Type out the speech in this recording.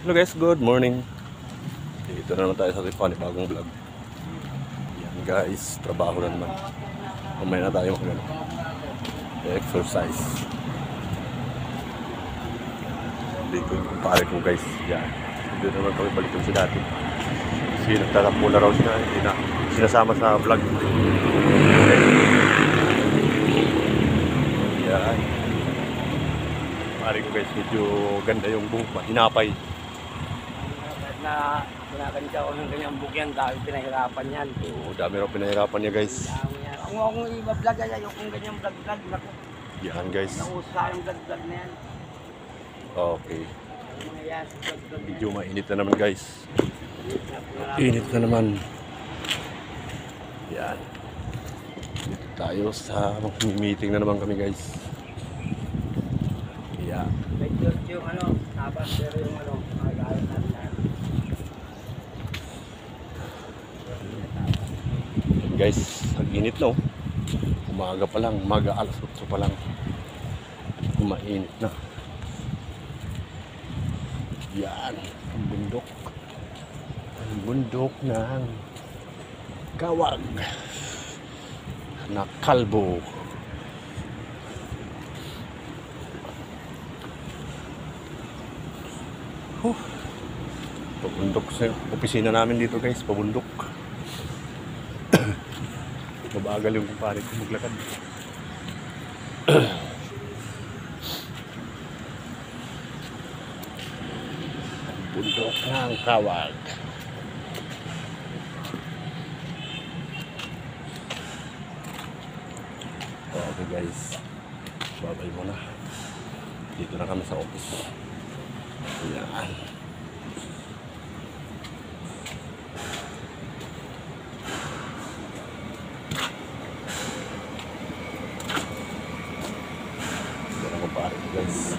Hello guys, good morning. Dito na naman tayo sa ating panibagong vlog. Yan guys, trabaho na naman. Mamaya na tayo exercise. Dito yung kumpare ko guys. Yan. Dito naman kami balikan si dati. Kasi nagtatakbo na raw siya. Hindi na sinasama sa vlog. Yan. Kumpare ko guys, medyo ganda yung buhok pa. Hinapay. Na kinakanisa ko ng ganyang bukyan, dahil pinahirapan yan. Oo, dami raw pinahirapan niya guys. Kung akong i-vlog, ayokong ganyang vlog-vlog. Yan guys. Nausa yung vlog-vlog na yan. Okay. Mga yan, vlog-vlog na Medyo mainit na naman guys. Init na naman. Yan. Dito tayo sa meeting na naman kami guys. Yan. may Diyos yung tapos pero yung magayos natin yan. Guys, ang init no. Umaga pa lang, umaga alas 8 pa lang. Mainit na. Yan, ang bundok. Ang bundok ng Kawag na kalbo. Pabundok sa opisina namin dito guys, pabundok. Mabagal yung kumpare ko maglakad. Bundok ng Kawag. Okay guys, babay muna. Dito na kami sa office. Yan. Guys.